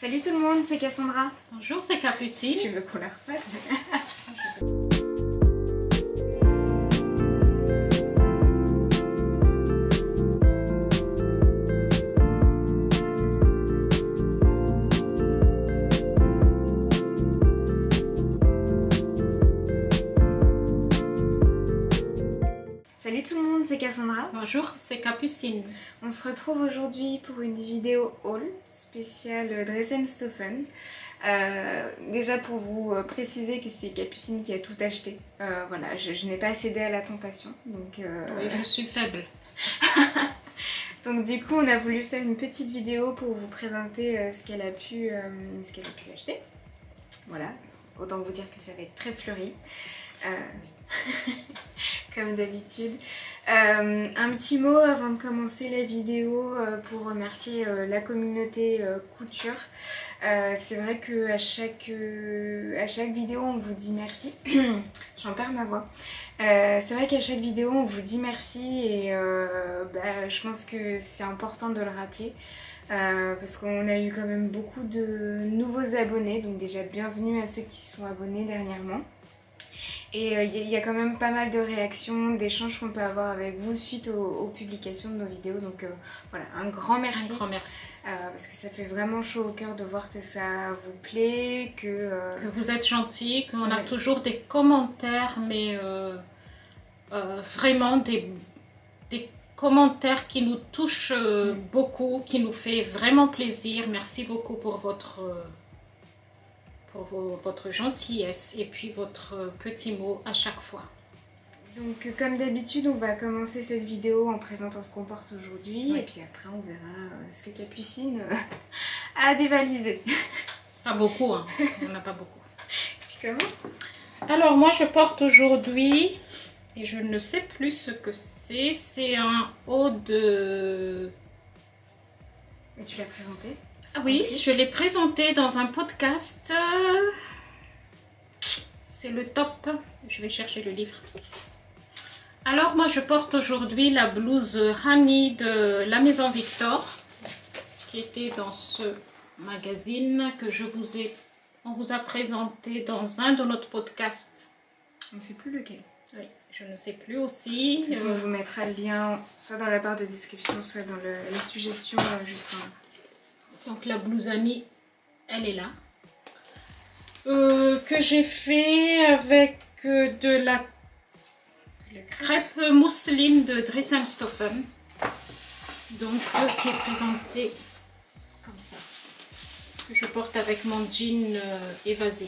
Salut tout le monde, c'est Cassandra. Bonjour, c'est Capucine. Tu veux qu'on la refasse? Salut tout le monde, c'est Cassandra. Bonjour, c'est Capucine. On se retrouve aujourd'hui pour une vidéo haul spéciale Dressenstoffen. Déjà pour vous préciser que c'est Capucine qui a tout acheté. Voilà, je n'ai pas cédé à la tentation. Donc, Oui, je suis faible. Donc du coup, on a voulu faire une petite vidéo pour vous présenter ce qu'elle a pu acheter. Voilà, autant vous dire que ça va être très fleuri. Comme d'habitude. Un petit mot avant de commencer la vidéo pour remercier la communauté couture. C'est vrai que à chaque vidéo on vous dit merci. J'en perds ma voix. C'est vrai qu'à chaque vidéo on vous dit merci et je pense que c'est important de le rappeler. Parce qu'on a eu quand même beaucoup de nouveaux abonnés, donc déjà bienvenue à ceux qui se sont abonnés dernièrement. Et il y a quand même pas mal de réactions, d'échanges qu'on peut avoir avec vous suite aux publications de nos vidéos. Donc voilà, un grand merci. Un grand merci. Parce que ça fait vraiment chaud au cœur de voir que ça vous plaît, que vous êtes gentils, qu'on a toujours des commentaires, mais vraiment des commentaires qui nous touchent beaucoup, qui nous fait vraiment plaisir. Merci beaucoup pour votre gentillesse et puis votre petit mot à chaque fois. Donc comme d'habitude, on va commencer cette vidéo en présentant ce qu'on porte aujourd'hui, et puis après on verra ce que Capucine a dévalisé. Pas beaucoup, hein. On n'a pas beaucoup. Tu commences? Alors moi je porte aujourd'hui, et je ne sais plus ce que c'est un haut de... Et tu l'as présenté? Ah oui, je l'ai présenté dans un podcast. C'est le top. Je vais chercher le livre. Alors moi je porte aujourd'hui la blouse Honey de la Maison Victor, qui était dans ce magazine que on vous a présenté dans un de notre podcast. On ne sait plus lequel. Oui, je ne sais plus aussi. De toute façon, on vous mettra le lien soit dans la barre de description, soit dans les suggestions juste en... Donc la blouse Annie, elle est là. Que j'ai fait avec de la crêpe mousseline de Dressenstoffen. Donc qui est présentée comme ça. Que je porte avec mon jean évasé.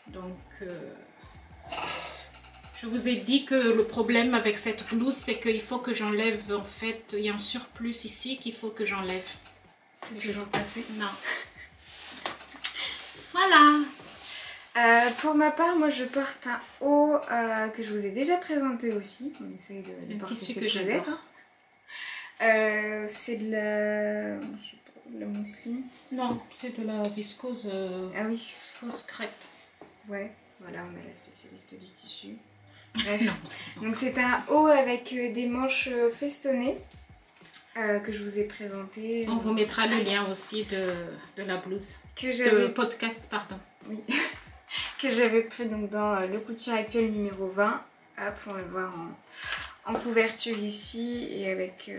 Donc je vous ai dit que le problème avec cette blouse, c'est qu'il faut que j'enlève, en fait, il y a un surplus ici qu'il faut que j'enlève. C'est toujours pas fait? Non. Voilà. Pour ma part, moi je porte un haut que je vous ai déjà présenté aussi. On essaye de porter tissu cette que j'adore. C'est de la... je sais pas, de la mousseline. Non, c'est de la viscose. Ah oui. Viscose crêpe. Ouais, voilà, on a la spécialiste du tissu. Bref. Non. Donc c'est un haut avec des manches festonnées. Que je vous ai présenté. On vous mettra le lien aussi de la blouse. De podcast, pardon. Oui. Que j'avais pris donc dans le couture actuel numéro 20. Hop, on le voit en couverture ici et avec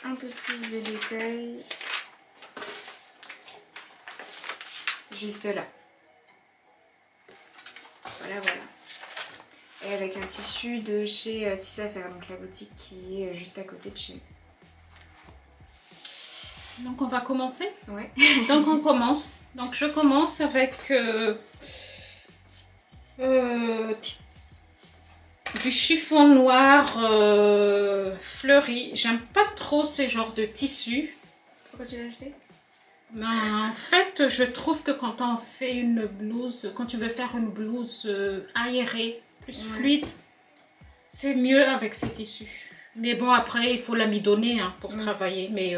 un peu plus de détails. Juste là. Voilà. Et avec un tissu de chez Tissu à Faire, donc la boutique qui est juste à côté de chez nous. Donc on va commencer? Ouais. Donc on commence. Donc je commence avec du chiffon noir fleuri. J'aime pas trop ces genres de tissus. Pourquoi tu l'as acheté? Ben, en fait, je trouve que quand on fait une blouse, quand tu veux faire une blouse aérée, plus fluide, c'est mieux avec ces tissus. Mais bon, après, il faut l'amidonner pour travailler. Mais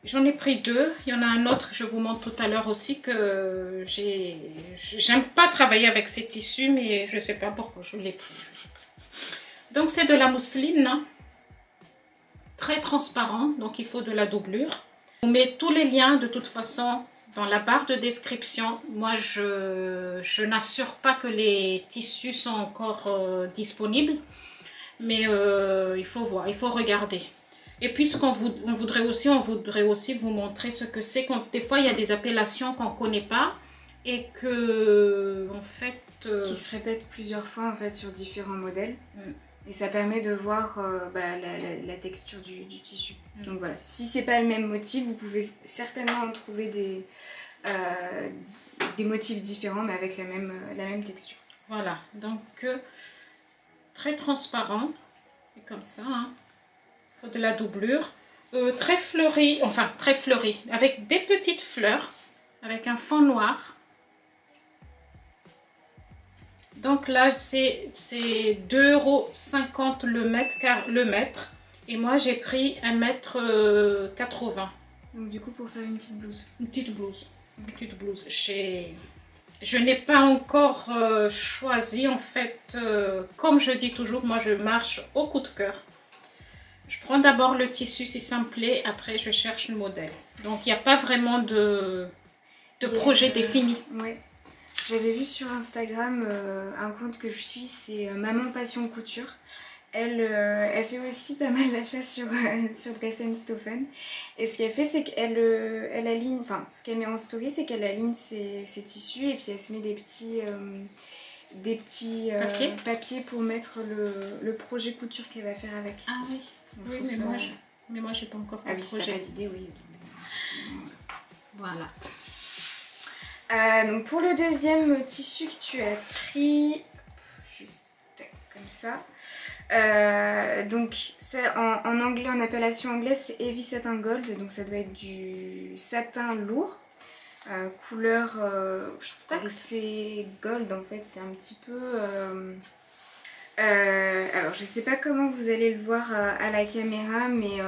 j'en ai pris deux. Il y en a un autre, je vous montre tout à l'heure aussi, que j'aime pas travailler avec ces tissus, mais je sais pas pourquoi je l'ai pris. Donc, c'est de la mousseline, très transparent, donc il faut de la doublure. Je vous mets tous les liens de toute façon dans la barre de description. Moi, je n'assure pas que les tissus sont encore disponibles. Mais il faut voir, il faut regarder. Et puis, ce qu'on voudrait aussi vous montrer ce que c'est. Des fois, il y a des appellations qu'on ne connaît pas et que, en fait... qui se répètent plusieurs fois, en fait, sur différents modèles. Et ça permet de voir la texture du tissu. Donc voilà, si c'est pas le même motif, vous pouvez certainement en trouver des motifs différents, mais avec la même texture. Voilà, donc très transparent, et comme ça, hein. Il faut de la doublure. Très fleuri, enfin très fleuri, avec des petites fleurs, avec un fond noir. Donc là, c'est 2,50 € le mètre. Et moi, j'ai pris 1,80 m. Donc du coup, pour faire une petite blouse. Une petite blouse. Une petite blouse. Je n'ai pas encore choisi, en fait. Comme je dis toujours, moi, je marche au coup de cœur. Je prends d'abord le tissu si ça me plaît. Après, je cherche le modèle. Donc, il n'y a pas vraiment de projet défini. Ouais. J'avais vu sur Instagram un compte que je suis, c'est Maman Passion Couture. Elle fait aussi pas mal d'achats sur Dress & Stoffen. Et ce qu'elle fait, c'est qu'elle aligne, enfin, ce qu'elle met en story, c'est qu'elle aligne ses tissus et puis elle se met des petits papiers pour mettre le projet couture qu'elle va faire avec. Ah oui, oui, mais moi, j'ai pas encore de projet. Ah oui, si t'as pas d'idée, oui. Voilà. Donc pour le deuxième tissu que tu as pris, juste comme ça, donc c'est en anglais, en appellation anglaise, c'est Heavy Satin Gold, donc ça doit être du satin lourd, couleur, je trouve pas que c'est gold en fait, c'est un petit peu, alors je sais pas comment vous allez le voir à la caméra, mais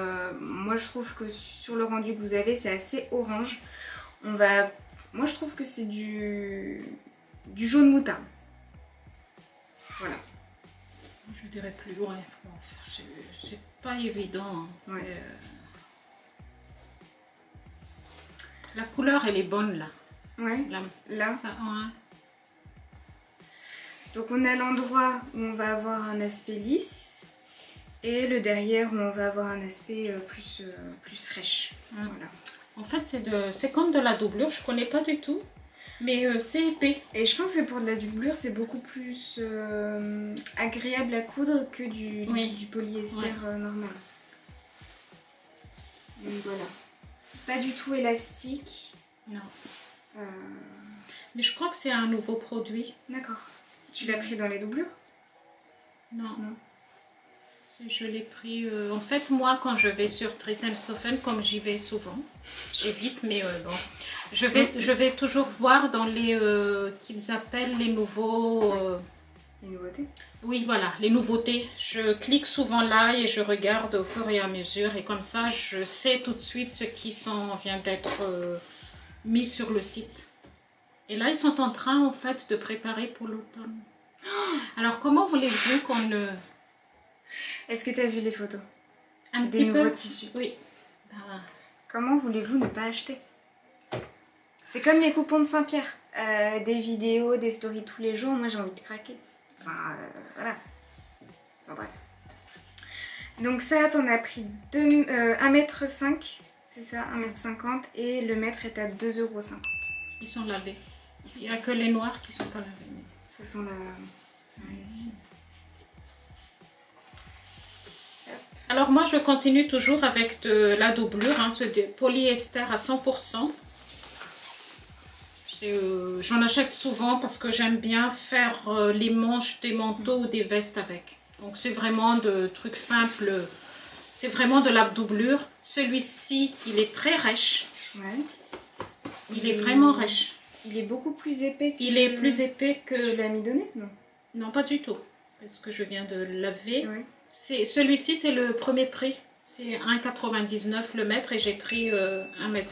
moi je trouve que sur le rendu que vous avez, c'est assez orange. Moi je trouve que c'est du jaune moutarde. Voilà. Je dirais plus loin. C'est pas évident. Hein. Ouais. La couleur elle est bonne là. Ouais. Là. Ça, ouais. Donc on a l'endroit où on va avoir un aspect lisse et le derrière où on va avoir un aspect plus rêche. Voilà. En fait, c'est comme de la doublure, je connais pas du tout, mais c'est épais. Et je pense que pour de la doublure, c'est beaucoup plus agréable à coudre que du polyester normal. Donc voilà. Pas du tout élastique. Non. Mais je crois que c'est un nouveau produit. D'accord. Tu l'as pris dans les doublures? Non. Je l'ai pris... En fait, moi, quand je vais sur Dress & Stoffen, comme j'y vais souvent, j'évite, mais bon, je vais toujours voir dans les... qu'ils appellent les nouveaux... Les nouveautés? Oui, voilà, les nouveautés. Je clique souvent là et je regarde au fur et à mesure. Et comme ça, je sais tout de suite ce qui vient d'être mis sur le site. Et là, ils sont en train, en fait, de préparer pour l'automne. Alors, comment voulez-vous qu'on... Est-ce que tu as vu les photos des nouveaux tissus? Oui. Comment voulez-vous ne pas acheter? C'est comme les coupons de Saint-Pierre. Des vidéos, des stories tous les jours. Moi, j'ai envie de craquer. Enfin, voilà. Enfin, bref. Donc ça, t'en as pris 1,5 m. C'est ça, 1,50 m. Et le mètre est à 2,50 €. Ils sont lavés. Il n'y a que les noirs qui ne sont pas lavés. Ça sent ici. Alors moi je continue toujours avec de la doublure, hein, ce polyester à 100%. J'en achète souvent parce que j'aime bien faire les manches des manteaux ou des vestes avec. Donc c'est vraiment de trucs simples, c'est vraiment de la doublure. Celui-ci il est très rêche. Ouais. Il est vraiment rêche. Il est beaucoup plus épais que... Il est plus épais que... Tu l'as amidonné? Non. Non, pas du tout. Parce que je viens de le laver. Ouais. Celui-ci, c'est le premier prix. C'est 1,99 € le mètre et j'ai pris 1,50 m.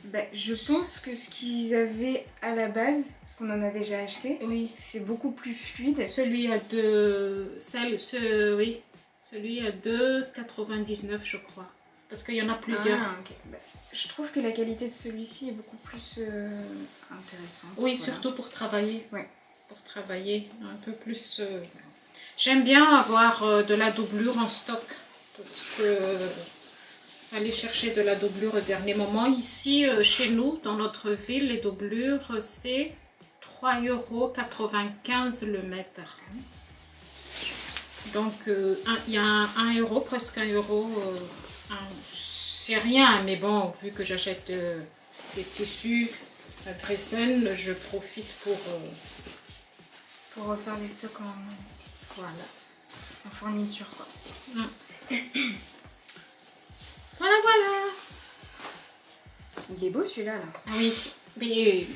Ben, je pense que ce qu'ils avaient à la base, parce qu'on en a déjà acheté, oui, c'est beaucoup plus fluide. Celui à 2,99 € je crois. Parce qu'il y en a plusieurs. Ah, ok. Bah, je trouve que la qualité de celui-ci est beaucoup plus intéressante. Oui, voilà. surtout pour travailler. Ouais. Pour travailler un peu plus. J'aime bien avoir de la doublure en stock. Parce que aller chercher de la doublure au dernier moment. Ici, chez nous, dans notre ville, les doublures, c'est 3,95 € le mètre. Donc, il y a 1 euro, presque 1 euro. C'est rien, mais bon, vu que j'achète des tissus à Dresden, je profite pour refaire les stocks en fourniture, quoi. Voilà. Il est beau celui-là, là. Oui, mais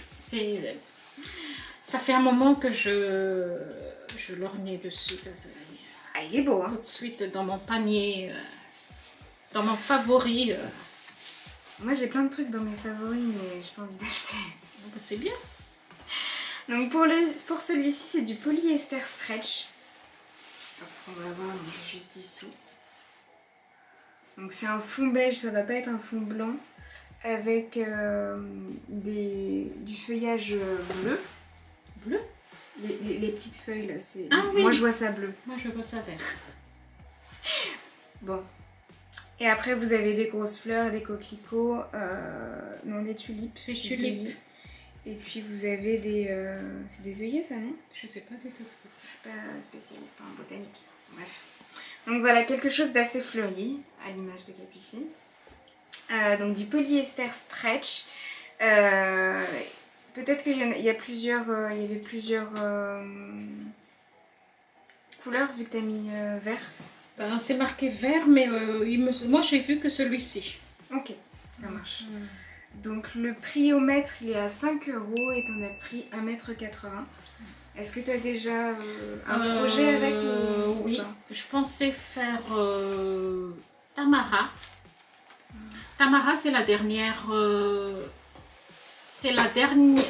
ça fait un moment que je lorgnais dessus. Ah, il est beau, hein. Tout de suite dans mon panier, dans mon favori. Moi, j'ai plein de trucs dans mes favoris, mais j'ai pas envie d'acheter. C'est bien. Donc pour celui-ci, c'est du polyester stretch. On va voir juste ici. Donc c'est un fond beige, ça va pas être un fond blanc, avec du feuillage bleu. Bleu? Les petites feuilles là, c'est. Ah, oui. Moi je vois ça bleu. Moi je vois ça vert. Bon. Et après vous avez des grosses fleurs, des coquelicots, non des tulipes. Des tulipes. Et puis vous avez des... c'est des œillets ça, non? Je sais pas du tout ce que c'est. Je suis pas spécialiste en botanique. Bref. Donc voilà, quelque chose d'assez fleuri, à l'image de Capucine. Donc du polyester stretch. Peut-être qu'il y avait plusieurs couleurs vu que tu as mis vert. Ben, c'est marqué vert, mais moi j'ai vu que celui-ci. Ok, ça marche. Donc le prix au mètre il est à 5 € et t'en as pris 1,80 m. Est-ce que tu as déjà un projet avec oui, je pensais faire Tamara. Tamara c'est la dernière,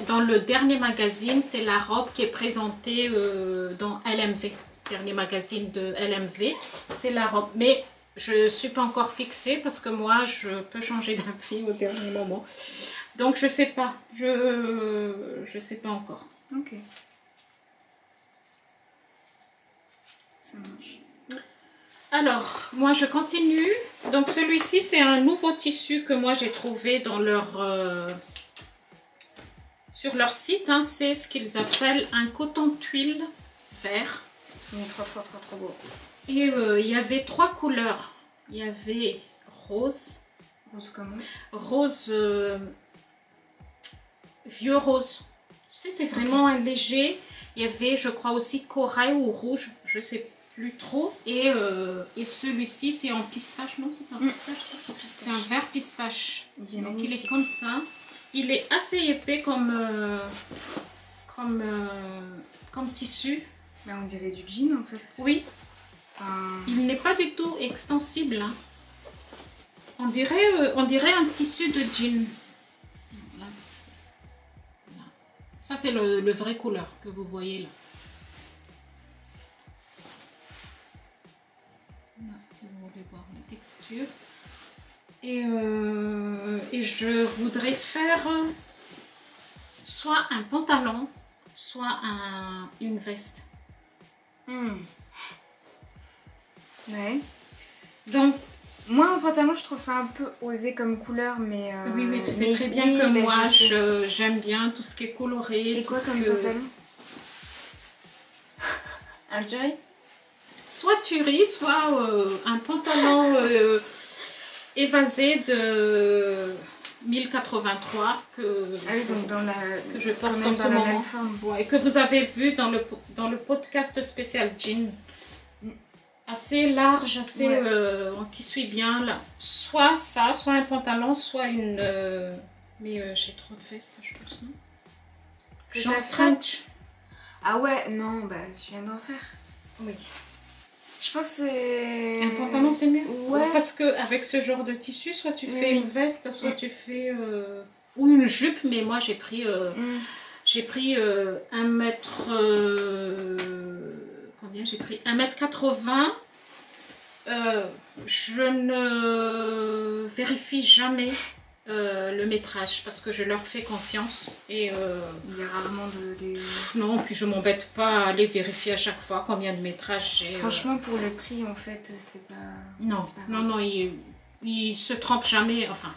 dans le dernier magazine, c'est la robe qui est présentée dans LMV. Dernier magazine de LMV, c'est la robe. Mais je ne suis pas encore fixée parce que moi, je peux changer d'avis au dernier moment. Donc, je ne sais pas. Je sais pas encore. Ok. Ça marche. Alors, moi, je continue. Donc, celui-ci, c'est un nouveau tissu que moi, j'ai trouvé dans sur leur site. Hein. C'est ce qu'ils appellent un coton tuile vert. Il est trop beau. Et il y avait 3 couleurs. Il y avait rose. Rose comment? Rose, vieux rose. Tu sais, c'est vraiment un léger. Il y avait, je crois, aussi corail ou rouge. Je ne sais plus trop. Et celui-ci, c'est en pistache. Non, c'est pas un pistache. C'est un vert pistache. Donc, il est comme ça. Il est assez épais comme tissu. Là, on dirait du jean en fait. Oui. Il n'est pas du tout extensible. Hein. On dirait un tissu de jean. Là, ça, c'est le vrai couleur que vous voyez là. Là, si vous voulez voir la texture. Et je voudrais faire soit un pantalon, soit une veste. Ouais. Donc, moi, un pantalon, je trouve ça un peu osé comme couleur, mais... oui, tu sais très bien que moi, j'aime bien tout ce qui est coloré. Et quoi comme pantalon? Un tuerie? Soit tuerie, soit un pantalon évasé de 1083 que je porte en ce moment. Ouais, que vous avez vu dans le podcast spécial jean. Assez large, assez qui suit bien là. Soit ça, soit un pantalon, soit une. Mais j'ai trop de vestes, je pense, non? Genre trench. Ah ouais, non, bah tu viens d'en faire. Oui. Je pense que c'est... Un pantalon c'est mieux. Ouais. Parce qu'avec ce genre de tissu, soit tu fais une veste, soit tu fais... ou une jupe, mais moi j'ai pris... J'ai pris 1 mètre... combien j'ai pris 1,80 m Je ne vérifie jamais le métrage parce que je leur fais confiance et Il y a rarement non, puis je m'embête pas à aller vérifier à chaque fois combien de métrages j'ai. Franchement, pour le prix, en fait, c'est pas... Non, c'est pas non, non, il se trompe jamais, enfin,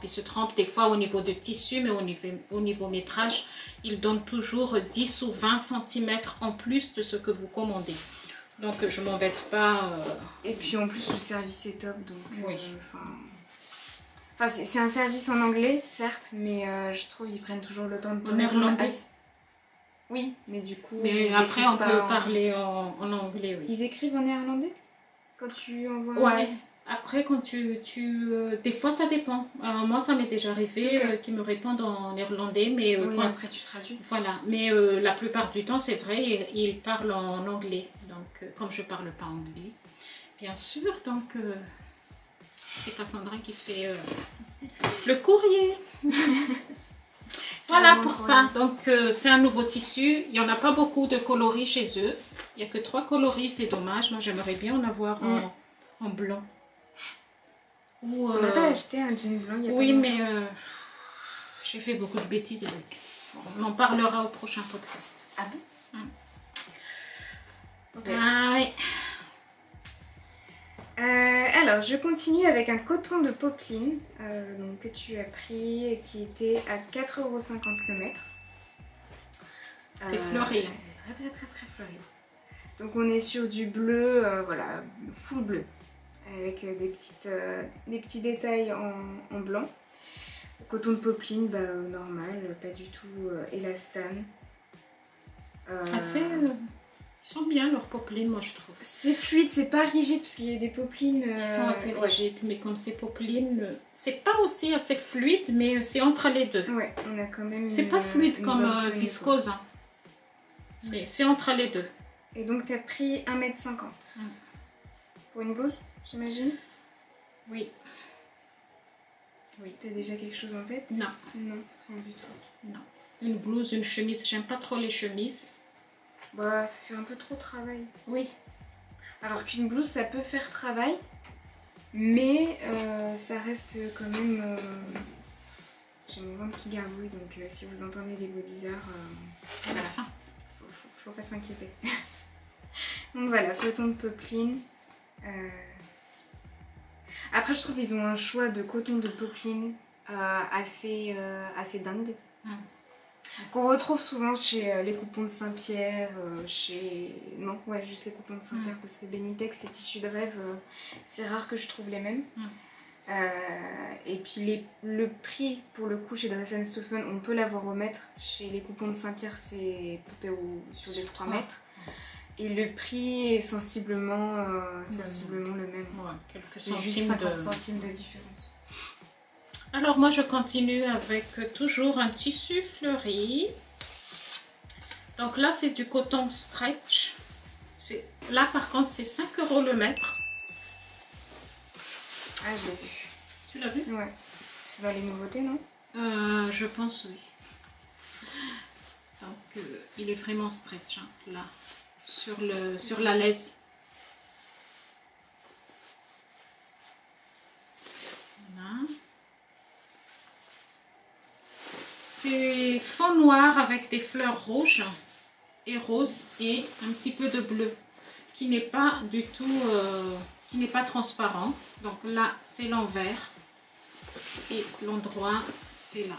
il se trompe des fois au niveau de tissu, mais au niveau métrage, il donne toujours 10 ou 20 centimètres en plus de ce que vous commandez. Donc, je m'embête pas. Et puis, en plus, le service est top, donc... Oui. Enfin, c'est un service en anglais, certes, mais je trouve qu'ils prennent toujours le temps de En néerlandais. Oui, mais du coup... Mais après, on peut parler en anglais, oui. Ils écrivent en néerlandais quand tu envoies... Ouais. Après, quand des fois, ça dépend. Moi, ça m'est déjà arrivé qu'ils me répondent en néerlandais, mais... oui, après, tu traduis. Voilà, mais la plupart du temps, c'est vrai, ils parlent en anglais. Donc, comme je ne parle pas anglais, bien sûr, donc... c'est Cassandra qui fait le courrier. Voilà pour ça. Donc, c'est un nouveau tissu. Il n'y en a pas beaucoup de coloris chez eux. Il n'y a que 3 coloris, c'est dommage. Moi, j'aimerais bien en avoir en blanc. On n'a pas acheté un jean blanc il y a oui, mais j'ai fait beaucoup de bêtises avec. On en parlera au prochain podcast. Ah bon okay. Ah oui. Alors, je continue avec un coton de popeline donc, que tu as pris et qui était à 4,50 € le mètre. C'est fleuri. C'est très très très fleuri. Donc on est sur du bleu, voilà, full bleu, avec des petits détails en blanc. Coton de popeline, bah, normal, pas du tout élastane. Ils sont bien leurs popelines, moi je trouve. C'est fluide, c'est pas rigide parce qu'il y a des popelines qui sont assez rigides, mais comme ces popelines, c'est pas aussi assez fluide, mais c'est entre les deux. Ouais, on a quand même. C'est pas fluide comme viscose, hein. Mais c'est entre les deux. Et donc tu as pris 1,50 m pour une blouse, j'imagine. Oui. Oui. T'as déjà quelque chose en tête? Non. Non, rien du tout. Non. Une blouse, une chemise, j'aime pas trop les chemises. Bah, ça fait un peu trop travail. Oui. Alors qu'une blouse, ça peut faire travail, mais ça reste quand même... J'ai mon ventre qui gargouille, donc si vous entendez des bruits bizarres, à la fin. Faut pas s'inquiéter. Donc voilà, coton de popeline. Après, je trouve qu'ils ont un choix de coton de popeline assez dingue. Qu'on retrouve souvent chez les coupons de Saint-Pierre, Non, ouais, juste les coupons de Saint-Pierre, parce que Benitex et Tissus de Rêve, c'est rare que je trouve les mêmes. Et puis le prix, pour le coup, chez Dress & Stephen, on peut l'avoir au mètre. Chez les coupons de Saint-Pierre, c'est poupée sur les 3 mètres. Et le prix est sensiblement le même. Ouais, c'est juste 50 centimes de différence. Alors moi je continue avec toujours un tissu fleuri. Donc là c'est du coton stretch. Là par contre c'est 5 € le mètre. Ah, je l'ai vu. Tu l'as vu? Ouais. C'est dans les nouveautés, non? Je pense oui. Donc il est vraiment stretch hein, là sur la laisse. Voilà. C'est fond noir avec des fleurs rouges et roses et un petit peu de bleu qui n'est pas du tout, qui n'est pas transparent. Donc là, c'est l'envers et l'endroit, c'est là.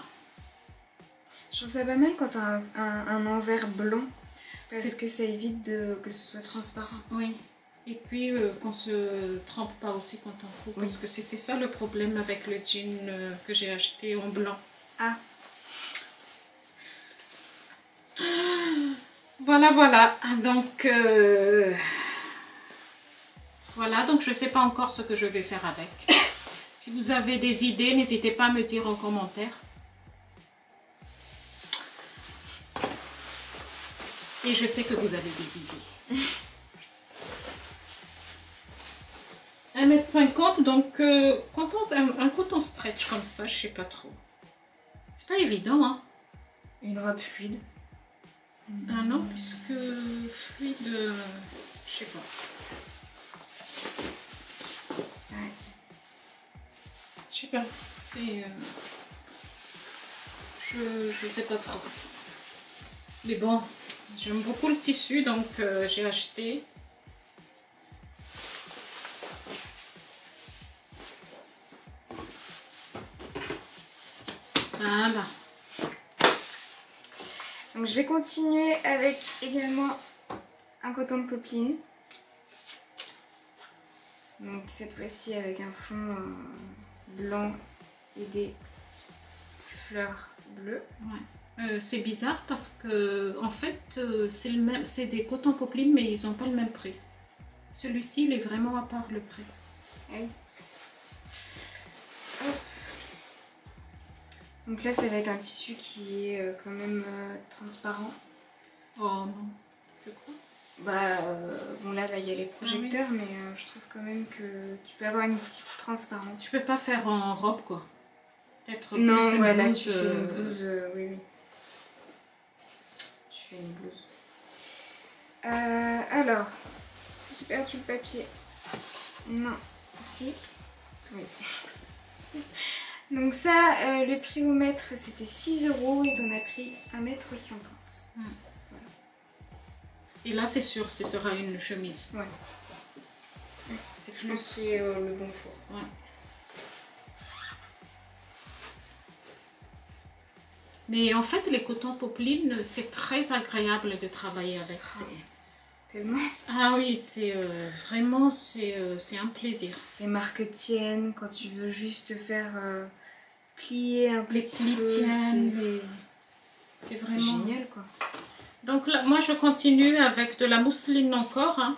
Je trouve ça pas mal quand tu as un envers blanc parce que ça évite que ce soit transparent. Oui. Et puis qu'on se trempe pas aussi quand on coupe parce que c'était ça le problème avec le jean que j'ai acheté en blanc. Ah. Voilà. Donc, voilà. Donc, je sais pas encore ce que je vais faire avec. Si vous avez des idées, n'hésitez pas à me dire en commentaire. Et je sais que vous avez des idées. 1,50 m, donc un coton stretch comme ça, je sais pas trop. C'est pas évident, hein. Une robe fluide. Ah non, puisque fluide, je sais pas. sais pas, c'est... je sais pas trop. Mais bon, j'aime beaucoup le tissu, donc j'ai acheté. Voilà. Donc je vais continuer avec également un coton de popeline. Donc cette fois-ci avec un fond blanc et des fleurs bleues. Ouais. C'est bizarre parce que en fait c'est le même, c'est des cotons popeline mais ils n'ont pas le même prix. Celui-ci il est vraiment à part le prix. Oui. Donc là ça va être un tissu qui est quand même transparent. Oh non, je crois. Bah bon là il y a les projecteurs, mais je trouve quand même que tu peux avoir une petite transparence. Tu peux pas faire en robe quoi. Peut-être Non, plus une ouais, là blouse, tu fais une blouse, oui. Tu fais une blouse. Alors, j'ai perdu le papier. Non, si. Oui. Donc ça, le prix au mètre, c'était 6 € et t'en as pris 1,50 m. Voilà. Et là c'est sûr, ce sera une chemise. Ouais. C'est Je pense que c'est le bon choix. Ouais. Mais en fait, les cotons popeline, c'est très agréable de travailler avec. Tellement. Ah oui, c'est vraiment, c'est un plaisir. Les marques tiennent quand tu veux juste faire plier un petit Les peu. tiennent, c'est vraiment génial quoi. Donc là, moi je continue avec de la mousseline encore, hein.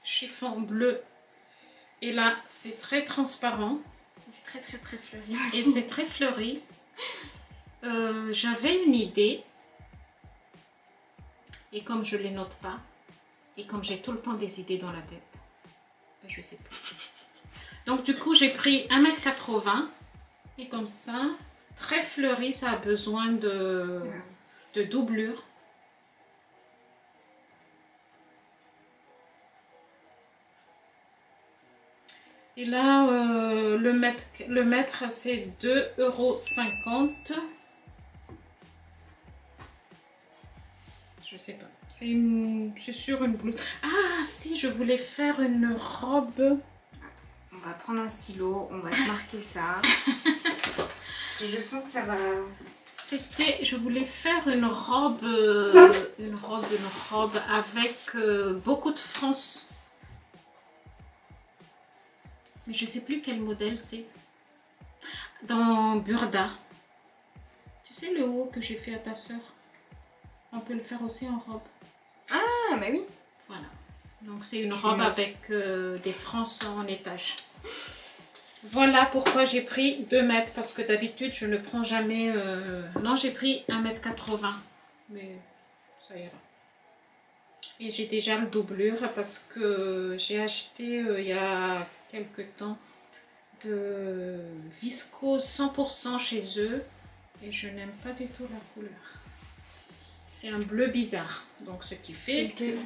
Chiffon bleu. Et là, c'est très transparent. C'est très fleuri aussi. Et c'est très fleuri. J'avais une idée. Et comme je ne les note pas, et comme j'ai tout le temps des idées dans la tête, ben je ne sais plus. Donc du coup, j'ai pris 1,80 m. Et comme ça, très fleuri, ça a besoin de doublure. Et là, le mètre c'est 2,50 €. Je sais pas. C'est sur une blouse. Ah si, je voulais faire une robe. On va prendre un stylo, on va te marquer ça. Parce que je sens que ça va... Je voulais faire une robe avec beaucoup de France. Mais je sais plus quel modèle c'est. Dans Burda. Tu sais le haut que j'ai fait à ta soeur? On peut le faire aussi en robe. Ah bah oui. Voilà. Donc c'est une robe avec des frances en étage. Voilà pourquoi j'ai pris 2 mètres. Parce que d'habitude je ne prends jamais... Non, j'ai pris 1,80 m. Mais ça ira. Et j'ai déjà le doublure parce que j'ai acheté il y a quelques temps de viscose 100% chez eux. Et je n'aime pas du tout la couleur. C'est un bleu bizarre. Donc ce qui fait... C'est lequel?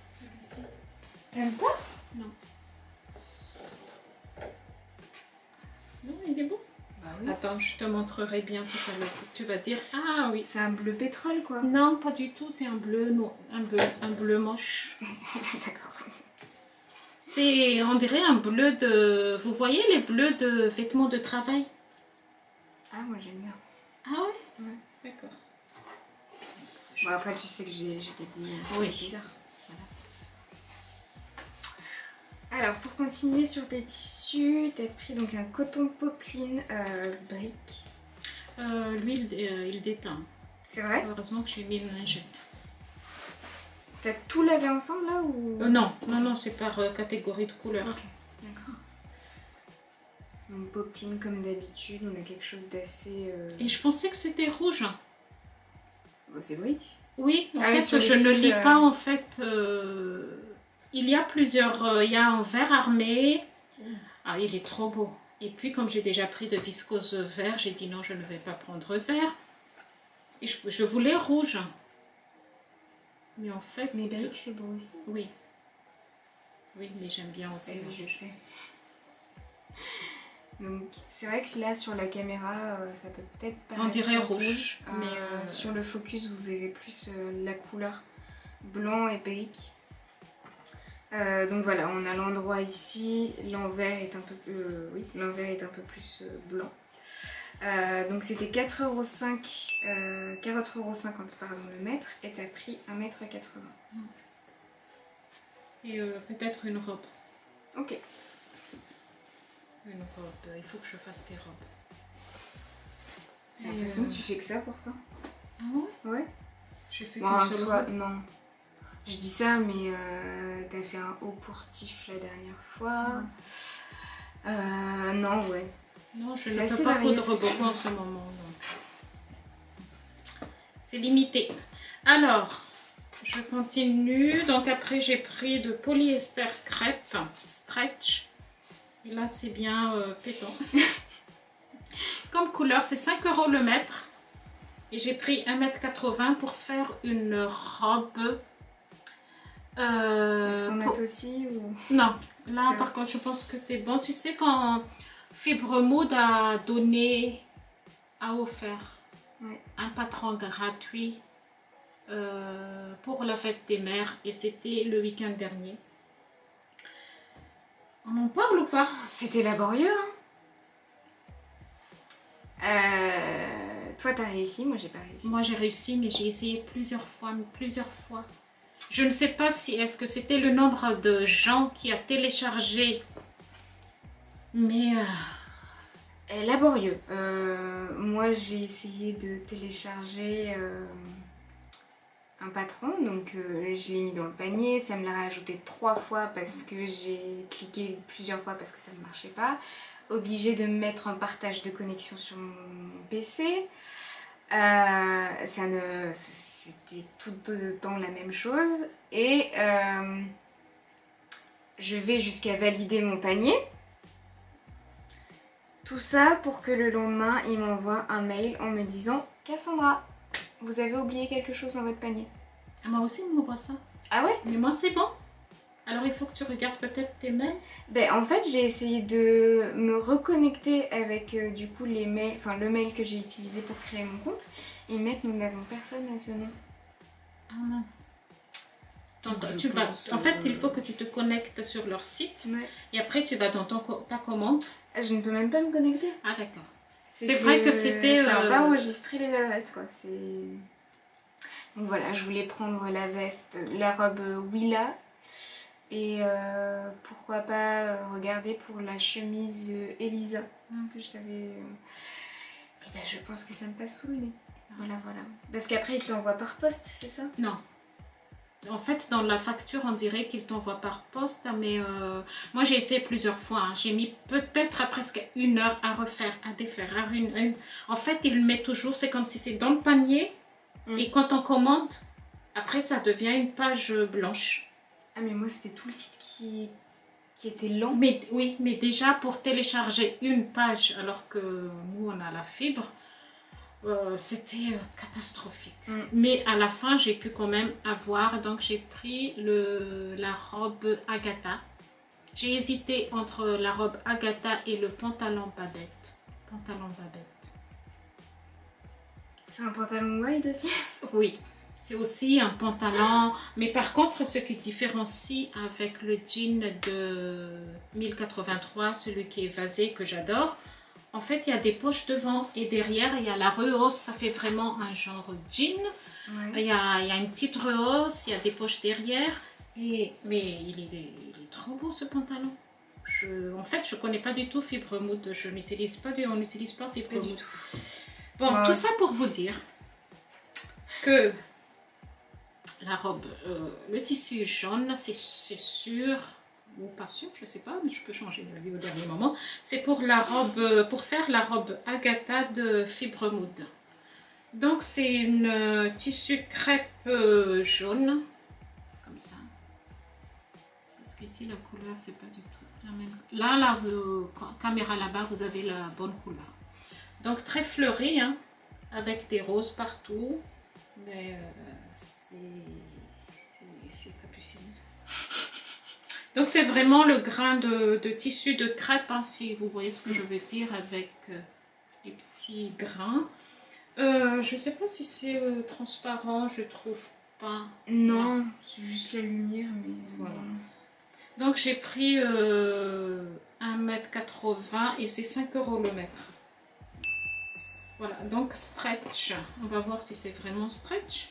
Celui-ci. T'aimes pas? Non. Non, il est beau. Bah oui. Attends, je te montrerai bien tout à l'heure. Tu vas dire, ah oui. C'est un bleu pétrole quoi. Non, pas du tout. C'est un bleu, non, un bleu moche. D'accord. C'est, on dirait un bleu de... Vous voyez les bleus de vêtements de travail? Ah moi j'aime bien. Ah ouais? Ouais. D'accord. Bon après tu sais que j'ai des goûts bizarres. Voilà. Alors pour continuer sur tes tissus, tu as pris donc un coton popeline brique. Lui il déteint. C'est vrai? Heureusement que j'ai mis une lingette. T'as tout lavé ensemble là ou... Non, c'est par catégorie de couleur. Ok, d'accord. Donc popeline comme d'habitude, on a quelque chose d'assez... Et je pensais que c'était rouge. Bon, c'est brique. Oui, en fait, sur je le ne site, lis pas en fait. Il y a plusieurs. Il y a en vert armé. Ah, il est trop beau. Et puis, comme j'ai déjà pris de viscose vert, j'ai dit non, je ne vais pas prendre vert. Et je voulais rouge. Mais en fait... Mais brique, c'est beau aussi. Oui. Oui, mais j'aime bien aussi. Oui, je sais. Donc c'est vrai que là sur la caméra ça peut peut-être paraître on dirait rouge, mais sur le focus vous verrez plus la couleur blanc et brique. Donc voilà, on a l'endroit ici, l'envers est un peu oui, l'envers est un peu plus blanc. Donc c'était 4,50 €, 4,50 € pardon le mètre, et t'as pris 1,80 m. Et peut-être une robe. Ok. Une robe, il faut que je fasse des robes. J'ai l'impression que tu fais que ça pourtant. Ah ouais? Ouais. J'ai fait Bon, qu'une seule robe. non. Je dis ça, mais t'as fait un haut pour Tif la dernière fois. Non, ouais. Non, je ne peux pas coudre beaucoup en ce moment. C'est limité. Alors, je continue. Donc après, j'ai pris de polyester crêpe stretch. Et là, c'est bien pétant. Comme couleur, c'est 5 € le mètre. Et j'ai pris 1,80 m pour faire une robe. Est-ce qu'on note aussi ou... Non, là par contre, je pense que c'est bon. Tu sais, quand Fibre Mood a donné, a offert un patron gratuit pour la fête des mères. Et c'était le week-end dernier. On en parle ou pas? C'était laborieux, hein. Toi, t'as réussi, moi, j'ai pas réussi. Moi, j'ai réussi, mais j'ai essayé plusieurs fois, Je ne sais pas si est-ce que c'était le nombre de gens qui a téléchargé, mais... laborieux. Moi, j'ai essayé de télécharger un patron, donc je l'ai mis dans le panier. Ça me l'a rajouté 3 fois parce que j'ai cliqué plusieurs fois parce que ça ne marchait pas. Obligée de mettre un partage de connexion sur mon PC. C'était tout le temps la même chose. Et je vais jusqu'à valider mon panier. Tout ça pour que le lendemain, il m'envoie un mail en me disant « Cassandra, vous avez oublié quelque chose dans votre panier. » Ah, moi aussi, on m'envoie ça. Ah ouais? Mais moi, c'est bon. Alors, il faut que tu regardes peut-être tes mails. Ben, en fait, j'ai essayé de me reconnecter avec du coup les mails, enfin le mail que j'ai utilisé pour créer mon compte. Et mettre, nous n'avons personne à ce nom. Ah mince. Donc, en fait, il faut que tu te connectes sur leur site. Ouais. Et après, tu vas dans ta commande. Je ne peux même pas me connecter. Ah, d'accord. C'est vrai que c'était... Ça n'a pas enregistré les adresses, quoi. Donc voilà, je voulais prendre la veste, la robe Willa. Et pourquoi pas regarder pour la chemise Elisa que je t'avais... Et ben, je pense que ça me passe sous le nez. Voilà. Parce qu'après, ils te l'envoient par poste, c'est ça? Non. En fait, dans la facture, on dirait qu'ils t'envoient par poste, mais moi, j'ai essayé plusieurs fois. Hein. J'ai mis peut-être presque 1 heure à refaire, à défaire. En fait, ils le mettent toujours, c'est comme si c'est dans le panier. Et quand on commande, après, ça devient une page blanche. Ah, mais moi, c'était tout le site qui était lent. Mais oui, mais déjà, pour télécharger une page, alors que nous, on a la fibre, c'était catastrophique. Mais à la fin, j'ai pu quand même avoir, donc j'ai pris la robe Agatha. J'ai hésité entre la robe Agatha et le pantalon Babette. C'est un pantalon wide aussi? Oui, c'est aussi un pantalon. Mais par contre, ce qui différencie avec le jean de 1083, celui qui est vasé, que j'adore, en fait, il y a des poches devant et derrière, il y a la rehausse. Ça fait vraiment un genre jean. Ouais. Il y a une petite rehausse, il y a des poches derrière. Mais il est trop beau ce pantalon. En fait, je ne connais pas du tout Fibre Mood. On n'utilise pas Fibre Mood. Bon, tout ça pour vous dire que la robe, le tissu jaune, c'est sûr... ou pas sûr, je sais pas, mais je peux changer d'avis au dernier moment. C'est pour la robe, pour faire la robe Agatha de Fibre Mood. Donc c'est une tissu crêpe jaune, comme ça. Parce qu'ici la couleur c'est pas du tout la même. Là, la caméra là-bas, vous avez la bonne couleur. Donc très fleuri, hein, avec des roses partout. Mais c'est capucine. Donc c'est vraiment le grain de tissu de crêpe, hein, si vous voyez ce que je veux dire, avec les petits grains. Je sais pas si c'est transparent, je trouve pas. Non, c'est juste la lumière, mais voilà. Donc j'ai pris 1,80 m et c'est 5 € le mètre. Voilà, donc stretch. On va voir si c'est vraiment stretch.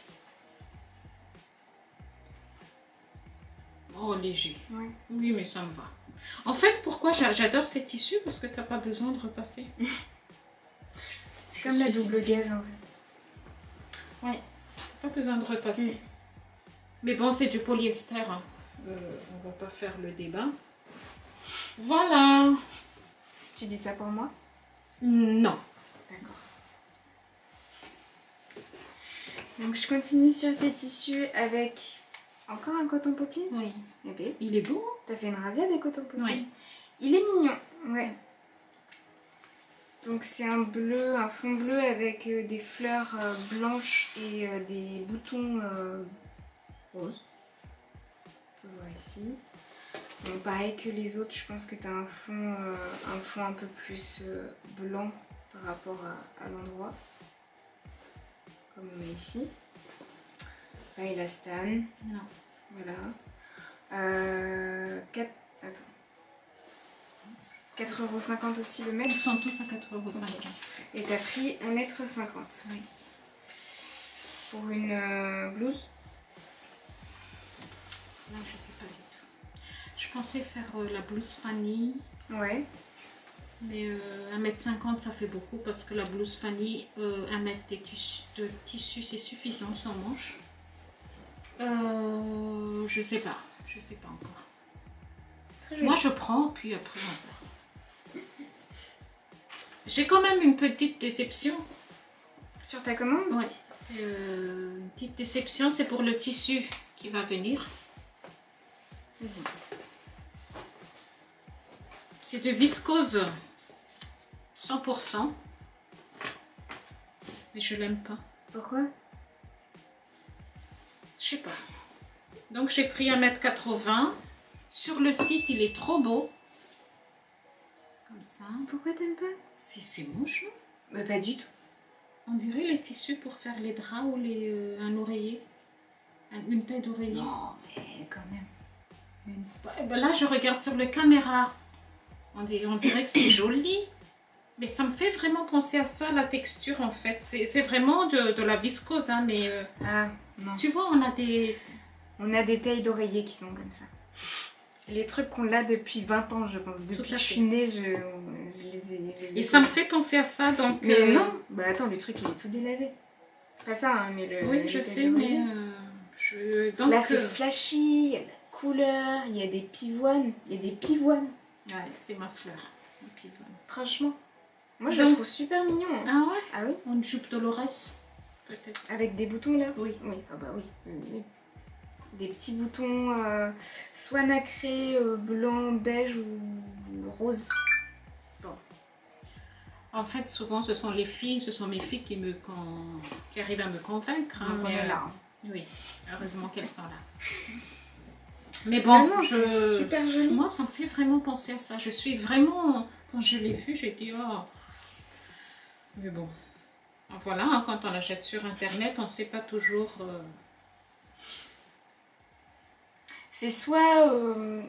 Oh, léger. Ouais. Oui, mais ça me va. En fait, pourquoi j'adore ces tissus? Parce que tu n'as pas besoin de repasser. C'est comme la double gaze en fait. Oui, pas besoin de repasser. Mais bon, c'est du polyester. Hein. On va pas faire le débat. Voilà. Tu dis ça pour moi? Non. D'accord. Donc je continue sur tes tissus avec encore un coton popeline. Oui. Eh bien, il est beau. T'as fait une razzia des cotons popeline. Oui. Il est mignon. Ouais. Donc c'est un bleu, un fond bleu avec des fleurs blanches et des boutons roses. On peut voir ici. Bon, pareil que les autres, je pense que tu as un fond un peu plus blanc par rapport à l'endroit. Comme on est ici. Pareil la Stan. Non. Voilà. Attends. 4,50 € aussi le mètre. Ils sont tous à 4,50 €. Okay. Et t'as pris 1,50 m. Oui. Pour une blouse? Là, je sais pas du tout. Je pensais faire la blouse Fanny. Ouais. Mais 1,50 m ça fait beaucoup parce que la blouse Fanny, 1 mètre de tissu, c'est suffisant sans manche. Je sais pas encore. Moi je prends puis après on verra. J'ai quand même une petite déception. Sur ta commande? Oui, c'est une petite déception, c'est pour le tissu qui va venir. Vas-y. C'est de viscose 100%. Mais je l'aime pas. Pourquoi? Je sais pas. Donc j'ai pris 1,80 m. Sur le site, il est trop beau. Comme ça. Pourquoi t'aimes pas? C'est moche, non? Mais pas du tout. On dirait les tissus pour faire les draps ou un oreiller. Une taille d'oreiller. Non, mais quand même. Ben là, je regarde sur la caméra. On dirait que c'est joli. Mais ça me fait vraiment penser à ça, la texture en fait. C'est vraiment de la viscose, hein, mais... Ah, non. Tu vois, on a des tailles d'oreiller qui sont comme ça. Les trucs qu'on a depuis 20 ans, je pense. Depuis que je suis née, je les ai... Et ça me fait penser à ça, donc... Mais non, bah attends, le truc, il est tout délavé. Pas ça, hein, mais le... Oui, je sais, mais... Donc, là, c'est flashy, il y a de la couleur, il y a des pivoines. Il y a des pivoines. Ouais, c'est ma fleur, le pivoine. Franchement. Moi, je le trouve super mignon. Hein. Ah ouais? Ah oui? Une jupe Dolores, peut-être. Avec des boutons, là? Oui. Oui, ah bah oui. Oui. Des petits boutons soit nacrés, blanc, beige ou rose. Bon. En fait, souvent, ce sont mes filles qui arrivent à me convaincre. Hein, on est là. Hein. Oui, heureusement qu'elles sont là. Mais bon, c'est super joli. Moi, ça me fait vraiment penser à ça. Je suis vraiment... Quand je l'ai vu, j'ai dit, oh... Mais bon. Voilà, hein, quand on l'achète sur Internet, on ne sait pas toujours... C'est soit,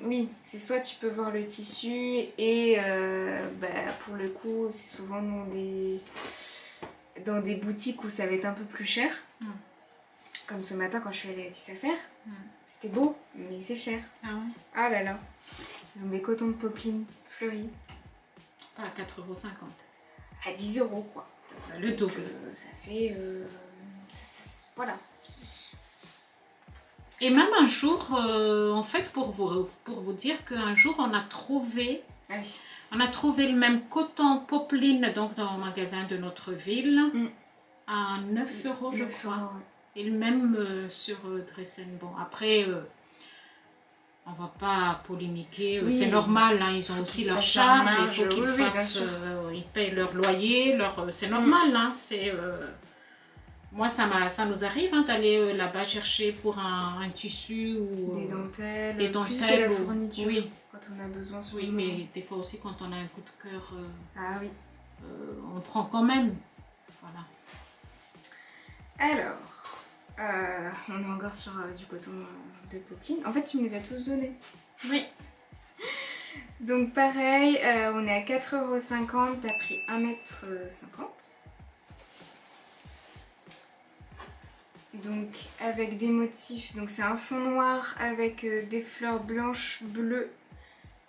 oui, c'est soit tu peux voir le tissu et pour le coup, c'est souvent dans des boutiques où ça va être un peu plus cher. Comme ce matin quand je suis allée à Tisse Affaires, c'était beau, mais c'est cher. Ah ouais? Ah là là. Ils ont des cotons de popeline fleuris. Pas à 4,50 €. À 10 € quoi. Le double. Ça fait... voilà. Et même un jour, en fait, pour vous dire qu'un jour, on a trouvé... Ah oui. On a trouvé le même coton popeline donc dans le magasin de notre ville à 9 € je crois. Ouais. Et le même sur Dressen. Bon, après, on va pas polémiquer, oui. C'est normal, hein, ils ont aussi leur charge, il faut qu'ils fassent, ils payent leur loyer, c'est normal, hein, c'est... Moi, ça nous arrive hein, d'aller là-bas chercher pour un tissu ou des dentelles, des plus que dentelles la ou- fourniture, oui. quand on a besoin sur Oui, le mais moment. des fois aussi quand on a un coup de cœur, Ah oui. on prend quand même. Voilà. Alors, on est encore sur du coton de Poplin. En fait, tu me les as tous donnés. Oui. Donc pareil, on est à 4,50 €, t'as pris 1,50 m. Donc avec des motifs, donc c'est un fond noir avec des fleurs blanches, bleues,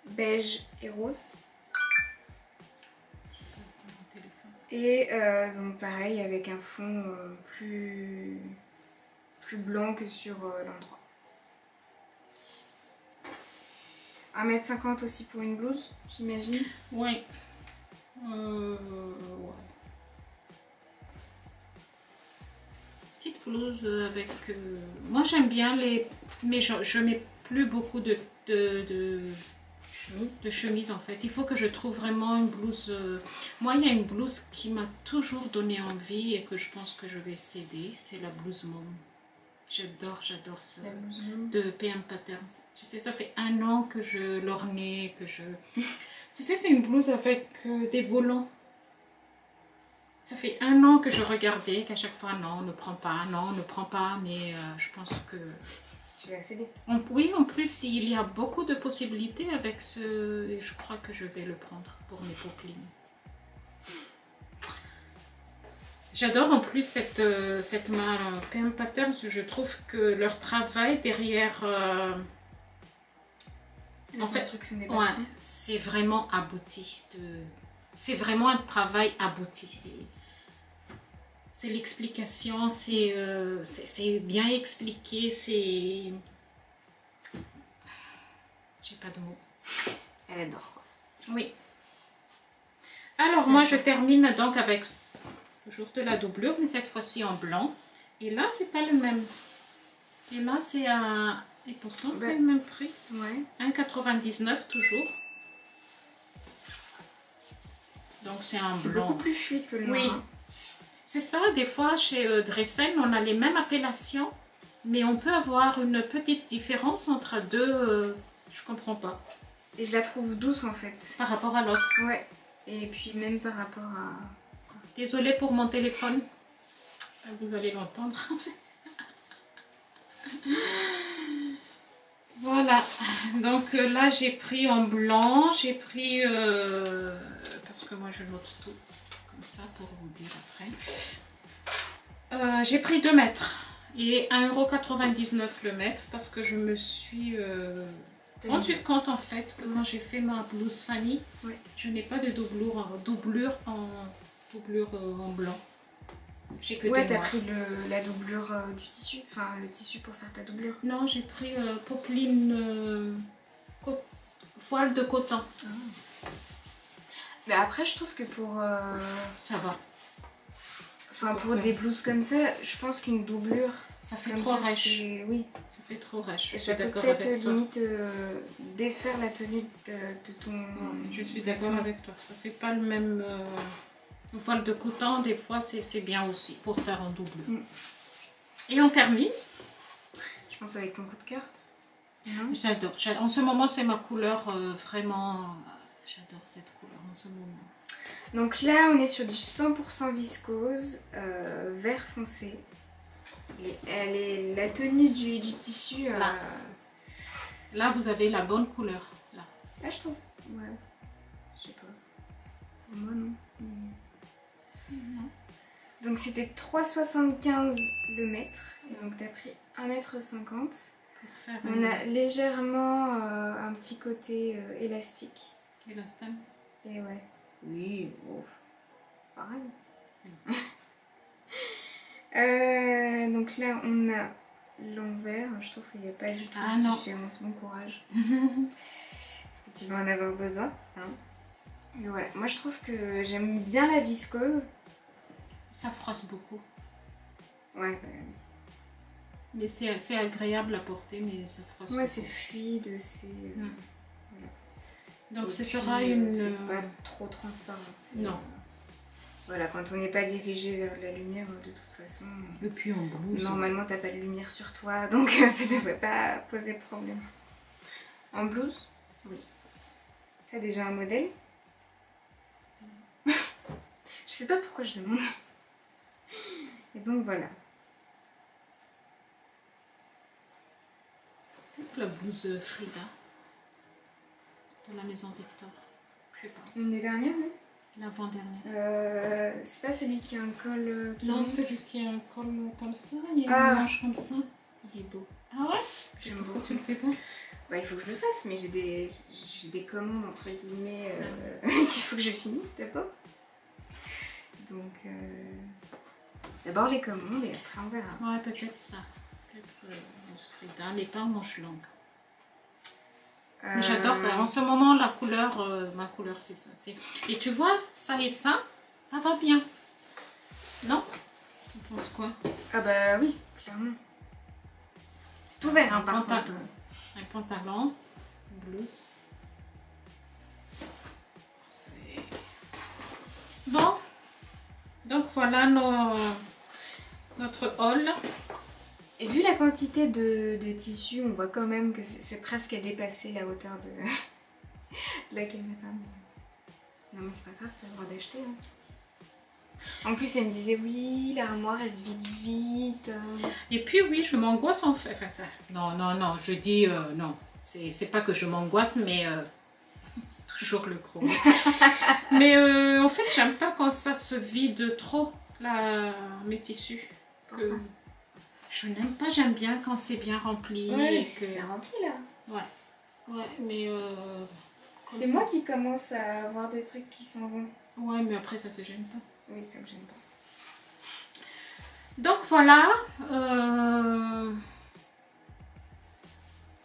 beige et rose. Et donc pareil avec un fond plus blanc que sur l'endroit. 1,50 m aussi pour une blouse, j'imagine. Oui. Ouais. Petite blouse avec... Moi j'aime bien les... Mais je mets plus beaucoup de chemise en fait. Il faut que je trouve vraiment une blouse... Moi il y a une blouse qui m'a toujours donné envie et que je pense que je vais céder. C'est la blouse mom. J'adore ce... de PM Patterns. Tu sais, ça fait 1 an que je l'ornais, que je... Tu sais, c'est une blouse avec des volants. Ça fait 1 an que je regardais, qu'à chaque fois, non, ne prends pas, non, ne prends pas, mais je pense que... Tu vas céder. Oui, en plus, il y a beaucoup de possibilités avec ce... Et je crois que je vais le prendre pour mes poplines. J'adore en plus cette malle PM Patterns. Je trouve que leur travail derrière... La en fait, construction des ouais, battements. c'est vraiment abouti. C'est vraiment un travail abouti. C'est l'explication, c'est bien expliqué, c'est... J'ai pas de mots. Elle adore quoi. Oui. Alors moi je termine donc avec toujours de la doublure, mais cette fois-ci en blanc. Et là c'est pas le même. Et là c'est un... Et pourtant c'est le même prix. Ouais. 1,99 toujours. Donc c'est un blanc. C'est beaucoup plus fluide que le noir. Oui. Hein. C'est ça, des fois chez Dresen, on a les mêmes appellations, mais on peut avoir une petite différence entre deux. Je comprends pas. Et je la trouve douce en fait. Par rapport à l'autre. Ouais. Et puis même par rapport à... Désolée pour mon téléphone. Vous allez l'entendre. Voilà. Donc là, j'ai pris en blanc. J'ai pris... parce que moi, je note tout comme ça pour vous dire après. J'ai pris 2 mètres. Et 1,99 € le mètre parce que je me suis... rendu compte en fait que quand j'ai fait ma blouse Fanny, ouais. Je n'ai pas de doublure en blanc. J'ai que ouais, des t'as noirs. pris la doublure du tissu, enfin le tissu pour faire ta doublure. Non, j'ai pris popeline voile de coton. Ah. Mais après, je trouve que pour... Ça va. Enfin, pour des blouses comme ça, je pense qu'une doublure... Ça fait comme trop ça, rêche. Oui. Ça fait trop rêche. Et Je ça suis peut d'accord peut-être avec toi. limite défaire la tenue de ton... Je suis d'accord avec toi. Ça fait pas le même... voile de coton, des fois, c'est bien aussi pour faire en doublure. Mm. Et on termine. Je pense avec ton coup de cœur. J'adore. En ce moment, c'est ma couleur vraiment... J'adore cette couleur en ce moment. Donc là, on est sur du 100% viscose, vert foncé. La tenue du tissu... Là, vous avez la bonne couleur. Là, je trouve... Ouais. Je sais pas. Pour moi, non. Non. Donc c'était 3,75 € le mètre. Et donc tu as pris 1,50 m. On a légèrement un petit côté élastique. Élastane. Et ouais. Oui, oh. Pareil. Donc là on a l'envers. Je trouve qu'il n'y a pas du tout de différence. Bon courage. Parce que tu vas en avoir besoin. Hein. Et voilà. Moi je trouve que j'aime bien la viscose. Ça froisse beaucoup. Ouais, bah, mais c'est agréable à porter, mais ça froisse beaucoup. C'est fluide, c'est... Voilà. Donc ce puis, sera une... c'est pas trop transparent. Non. Voilà, quand on n'est pas dirigé vers de la lumière, de toute façon... Et puis en blouse... Normalement, t'as pas de lumière sur toi, donc ça devrait pas poser problème. En blouse? Oui. T'as déjà un modèle? Je sais pas pourquoi je demande. Et donc voilà. C'est la blouse Frida de la maison Victor. Je sais pas. Une des dernières, non? L'avant-dernière. C'est pas celui qui a un col qui non, monte. celui qui a un col comme ça, il y a une manche comme ça. Il est beau. Ah ouais? J'aime Pourquoi beaucoup. tu le fais pas? Bah, il faut que je le fasse, mais j'ai des commandes entre guillemets qu'il faut que je finisse d'abord. Donc d'abord les commandes et après on verra. Ouais, peut-être ça. Peut-être Frida, mais pas en manche longue. Mais j'adore ça. En ce moment, la couleur, ma couleur, c'est ça. Et tu vois, ça et ça va bien. Non? Tu penses quoi? Ah bah oui, clairement. C'est tout vert, hein, par contre. Un pantalon, une blouse. Bon. Donc voilà notre haul. Et vu la quantité de tissu, on voit quand même que c'est presque à dépasser la hauteur de la caméra. Non mais c'est pas grave, t'as le droit d'acheter. Hein. En plus elle me disait oui, l'armoire elle se vide vite. Et puis oui, je m'angoisse en fait. Enfin, ça, non, je dis non. C'est pas que je m'angoisse, mais toujours le gros. Mais en fait, j'aime pas quand ça se vide trop, mes tissus. Pourquoi? Je n'aime pas, j'aime bien quand c'est bien rempli. Ouais, et que... c'est rempli là. Ouais, mais... c'est moi qui commence à avoir des trucs qui s'en vont. Ouais, mais après ça te gêne pas. Oui, ça me gêne pas. Donc voilà.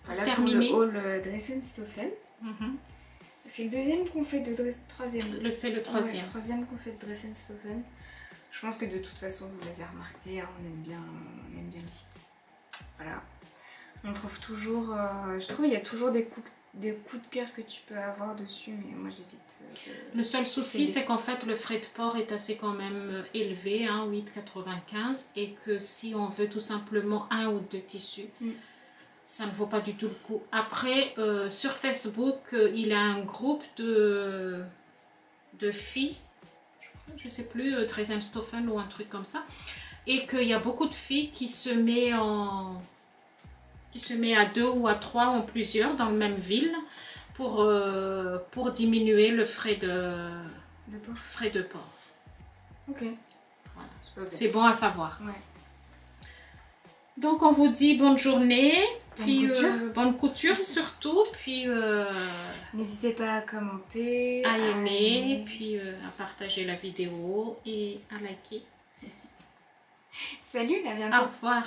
Voilà terminé. pour le haul Dresden-Stoffeln. C'est le deuxième qu'on fait de troisième. C'est le troisième. Ouais, troisième qu'on fait de Dresden-Stoffeln. Je pense que de toute façon, vous l'avez remarqué, hein, on aime bien le site. Voilà. On trouve toujours... je trouve qu'il y a toujours des coups de cœur que tu peux avoir dessus, mais moi j'évite... Le seul souci, c'est qu'en fait, le frais de port est assez quand même élevé, hein, 8,95, et que si on veut tout simplement un ou deux tissus, ça ne vaut pas du tout le coup. Après, sur Facebook, il y a un groupe de filles, je ne sais plus, Dresden-Stoffeln ou un truc comme ça, et qu'il y a beaucoup de filles qui se met à 2 ou à 3 ou plusieurs dans la même ville pour diminuer le frais de port. Ok. Voilà. C'est bon à savoir. Ouais. Donc on vous dit bonne journée. Bonne couture surtout, puis n'hésitez pas à commenter, à aimer, puis à partager la vidéo et à liker. Salut, à bientôt. Au revoir.